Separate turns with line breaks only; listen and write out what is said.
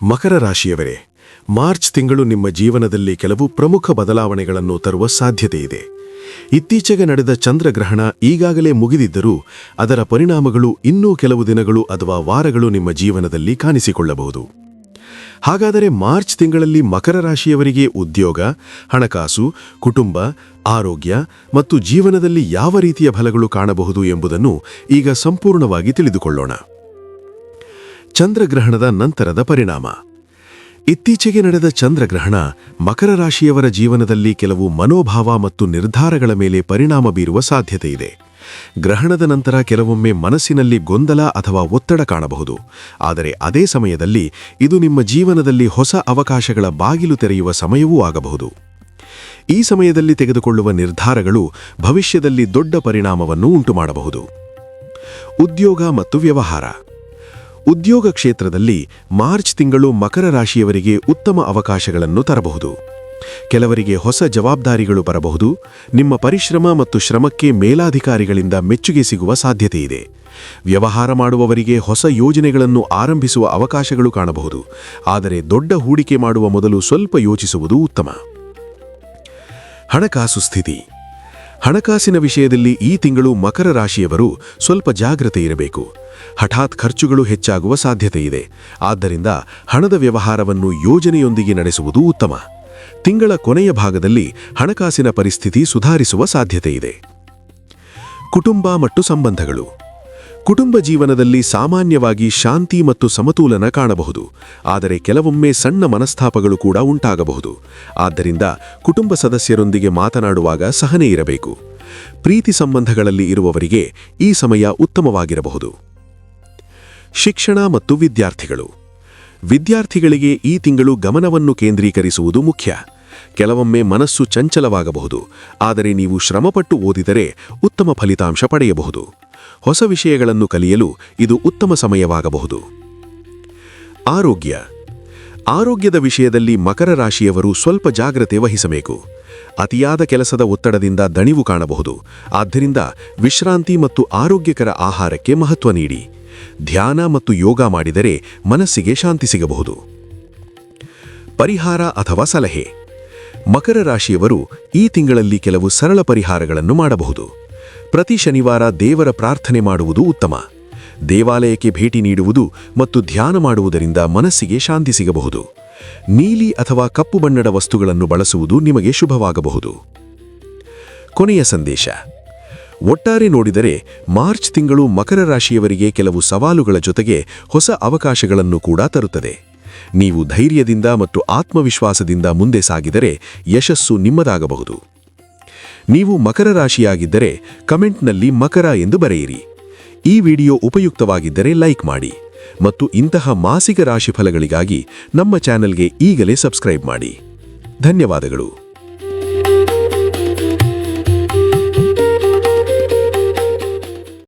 ಮಕರ ರಾಶಿಯವರೇ, March ತಿಂಗಳು ನಿಮ್ಮ ಜೀವನದಲ್ಲಿ ಕೆಲವು ಪ್ರಮುಖ ಬದಲಾವಣೆಗಳನ್ನು ತರುವ ಸಾಧ್ಯತೆಯಿದೆ. ಇತ್ತೀಚೆಗೆ ನಡೆದ ಚಂದ್ರಗ್ರಹಣ ಈಗಾಗಲೇ ಮುಗಿದಿದ್ದರೂ ಅದರ ಪರಿಣಾಮಗಳು ಇನ್ನೂ ಕೆಲವು ದಿನಗಳು ಅಥವಾ ವಾರಗಳು ನಿಮ್ಮ ಜೀವನದಲ್ಲಿ ಕಾಣಿಸಿಕೊಳ್ಳಬಹುದು. ಹಾಗಾದರೆ ಮಾರ್ಚ್ ತಿಂಗಳಲ್ಲಿ ಮಕರ ರಾಶಿಯವರಿಗೆ ಉದ್ಯೋಗ, ಹಣಕಾಸು, ಕುಟುಂಬ, ಆರೋಗ್ಯ ಮತ್ತು ಜೀವನದಲ್ಲಿ ಯಾವ ರೀತಿಯ ಫಲಗಳು ಕಾಣಬಹುದು ಎಂಬುದನ್ನು ಈಗ ಸಂಪೂರ್ಣವಾಗಿ ತಿಳಿದುಕೊಳ್ಳೋಣ. ಚಂದ್ರಗ್ರಹಣದ ನಂತರದ ಪರಿಣಾಮ. ಇತ್ತೀಚೆಗೆ ನಡೆದ ಚಂದ್ರಗ್ರಹಣ ಮಕರ ರಾಶಿಯವರ ಜೀವನದಲ್ಲಿ ಕೆಲವು ಮನೋಭಾವ ಮತ್ತು ನಿರ್ಧಾರಗಳ ಮೇಲೆ ಪರಿಣಾಮ ಬೀರುವ ಸಾಧ್ಯತೆಯಿದೆ. ಗ್ರಹಣದ ನಂತರ ಕೆಲವೊಮ್ಮೆ ಮನಸ್ಸಿನಲ್ಲಿ ಗೊಂದಲ ಅಥವಾ ಒತ್ತಡ ಕಾಣಬಹುದು, ಆದರೆ ಅದೇ ಸಮಯದಲ್ಲಿ ಇದು ನಿಮ್ಮ ಜೀವನದಲ್ಲಿ ಹೊಸ ಅವಕಾಶಗಳ ಬಾಗಿಲು ತೆರೆಯುವ ಸಮಯವೂ ಆಗಬಹುದು. ಈ ಸಮಯದಲ್ಲಿ ತೆಗೆದುಕೊಳ್ಳುವ ನಿರ್ಧಾರಗಳು ಭವಿಷ್ಯದಲ್ಲಿ ದೊಡ್ಡ ಪರಿಣಾಮವನ್ನು ಉಂಟುಮಾಡಬಹುದು. ಉದ್ಯೋಗ ಮತ್ತು ವ್ಯವಹಾರ. ಉದ್ಯೋಗ ಕ್ಷೇತ್ರದಲ್ಲಿ ಮಾರ್ಚ್ ತಿಂಗಳು ಮಕರ ರಾಶಿಯವರಿಗೆ ಉತ್ತಮ ಅವಕಾಶಗಳನ್ನು ತರಬಹುದು. ಕೆಲವರಿಗೆ ಹೊಸ ಜವಾಬ್ದಾರಿಗಳು ಬರಬಹುದು. ನಿಮ್ಮ ಪರಿಶ್ರಮ ಮತ್ತು ಶ್ರಮಕ್ಕೆ ಮೇಲಾಧಿಕಾರಿಗಳಿಂದ ಮೆಚ್ಚುಗೆ ಸಿಗುವ ಸಾಧ್ಯತೆಯಿದೆ. ವ್ಯವಹಾರ ಮಾಡುವವರಿಗೆ ಹೊಸ ಯೋಜನೆಗಳನ್ನು ಆರಂಭಿಸುವ ಅವಕಾಶಗಳು ಕಾಣಬಹುದು, ಆದರೆ ದೊಡ್ಡ ಹೂಡಿಕೆ ಮಾಡುವ ಮೊದಲು ಸ್ವಲ್ಪ ಯೋಚಿಸುವುದು ಉತ್ತಮ. ಹಣಕಾಸು ಸ್ಥಿತಿ. ಹಣಕಾಸಿನ ವಿಷಯದಲ್ಲಿ ಈ ತಿಂಗಳು ಮಕರ ರಾಶಿಯವರು ಸ್ವಲ್ಪ ಜಾಗೃತೆ ಇರಬೇಕು. ಹಠಾತ್ ಖರ್ಚುಗಳು ಹೆಚ್ಚಾಗುವ ಸಾಧ್ಯತೆಯಿದೆ. ಆದ್ದರಿಂದ ಹಣದ ವ್ಯವಹಾರವನ್ನು ಯೋಜನೆಯೊಂದಿಗೆ ನಡೆಸುವುದು ಉತ್ತಮ. ತಿಂಗಳ ಕೊನೆಯ ಭಾಗದಲ್ಲಿ ಹಣಕಾಸಿನ ಪರಿಸ್ಥಿತಿ ಸುಧಾರಿಸುವ ಸಾಧ್ಯತೆಯಿದೆ. ಕುಟುಂಬ ಮತ್ತು ಸಂಬಂಧಗಳು. ಕುಟುಂಬ ಜೀವನದಲ್ಲಿ ಸಾಮಾನ್ಯವಾಗಿ ಶಾಂತಿ ಮತ್ತು ಸಮತೋಲನ ಕಾಣಬಹುದು, ಆದರೆ ಕೆಲವೊಮ್ಮೆ ಸಣ್ಣ ಮನಸ್ತಾಪಗಳು ಕೂಡ ಉಂಟಾಗಬಹುದು. ಆದ್ದರಿಂದ ಕುಟುಂಬ ಸದಸ್ಯರೊಂದಿಗೆ ಮಾತನಾಡುವಾಗ ಸಹನೆ ಇರಬೇಕು. ಪ್ರೀತಿ ಸಂಬಂಧಗಳಲ್ಲಿ ಇರುವವರಿಗೆ ಈ ಸಮಯ ಉತ್ತಮವಾಗಿರಬಹುದು. ಶಿಕ್ಷಣ ಮತ್ತು ವಿದ್ಯಾರ್ಥಿಗಳು. ವಿದ್ಯಾರ್ಥಿಗಳಿಗೆ ಈ ತಿಂಗಳು ಗಮನವನ್ನು ಕೇಂದ್ರೀಕರಿಸುವುದು ಮುಖ್ಯ. ಕೆಲವೊಮ್ಮೆ ಮನಸ್ಸು ಚಂಚಲವಾಗಬಹುದು, ಆದರೆ ನೀವು ಶ್ರಮಪಟ್ಟು ಓದಿದರೆ ಉತ್ತಮ ಫಲಿತಾಂಶ ಪಡೆಯಬಹುದು. ಹೊಸ ವಿಷಯಗಳನ್ನು ಕಲಿಯಲು ಇದು ಉತ್ತಮ ಸಮಯವಾಗಬಹುದು. ಆರೋಗ್ಯ. ಆರೋಗ್ಯದ ವಿಷಯದಲ್ಲಿ ಮಕರ ರಾಶಿಯವರು ಸ್ವಲ್ಪ ಜಾಗ್ರತೆ ವಹಿಸಬೇಕು. ಅತಿಯಾದ ಕೆಲಸದ ಒತ್ತಡದಿಂದ ದಣಿವು ಕಾಣಬಹುದು. ಆದ್ದರಿಂದ ವಿಶ್ರಾಂತಿ ಮತ್ತು ಆರೋಗ್ಯಕರ ಆಹಾರಕ್ಕೆ ಮಹತ್ವ ನೀಡಿ. ಧ್ಯಾನ ಮತ್ತು ಯೋಗ ಮಾಡಿದರೆ ಮನಸ್ಸಿಗೆ ಶಾಂತಿ ಸಿಗಬಹುದು. ಪರಿಹಾರ ಅಥವಾ ಸಲಹೆ. ಮಕರ ರಾಶಿಯವರು ಈ ತಿಂಗಳಲ್ಲಿ ಕೆಲವು ಸರಳ ಪರಿಹಾರಗಳನ್ನು ಮಾಡಬಹುದು. ಪ್ರತಿ ಶನಿವಾರ ದೇವರ ಪ್ರಾರ್ಥನೆ ಮಾಡುವುದು ಉತ್ತಮ. ದೇವಾಲಯಕ್ಕೆ ಭೇಟಿ ನೀಡುವುದು ಮತ್ತು ಧ್ಯಾನ ಮಾಡುವುದರಿಂದ ಮನಸ್ಸಿಗೆ ಶಾಂತಿ ಸಿಗಬಹುದು. ನೀಲಿ ಅಥವಾ ಕಪ್ಪು ಬಣ್ಣದ ವಸ್ತುಗಳನ್ನು ಬಳಸುವುದು ನಿಮಗೆ ಶುಭವಾಗಬಹುದು. ಕೊನೆಯ ಸಂದೇಶ. ಒಟ್ಟಾರೆ ನೋಡಿದರೆ ಮಾರ್ಚ್ ತಿಂಗಳು ಮಕರ ರಾಶಿಯವರಿಗೆ ಕೆಲವು ಸವಾಲುಗಳ ಜೊತೆಗೆ ಹೊಸ ಅವಕಾಶಗಳನ್ನು ಕೂಡ ತರುತ್ತದೆ. ನೀವು ಧೈರ್ಯದಿಂದ ಮತ್ತು ಆತ್ಮವಿಶ್ವಾಸದಿಂದ ಮುಂದೆ ಸಾಗಿದರೆ ಯಶಸ್ಸು ನಿಮ್ಮದಾಗಬಹುದು. ನೀವು ಮಕರ ರಾಶಿಯಾಗಿದ್ದರೆ ಕಮೆಂಟ್ನಲ್ಲಿ ಮಕರ ಎಂದು ಬರೆಯಿರಿ. ಈ ವಿಡಿಯೋ ಉಪಯುಕ್ತವಾಗಿದ್ದರೆ ಲೈಕ್ ಮಾಡಿ ಮತ್ತು ಇಂತಹ ಮಾಸಿಕ ರಾಶಿಫಲಗಳಿಗಾಗಿ ನಮ್ಮ ಚಾನೆಲ್ಗೆ ಈಗಲೇ ಸಬ್ಸ್ಕ್ರೈಬ್ ಮಾಡಿ. ಧನ್ಯವಾದಗಳು.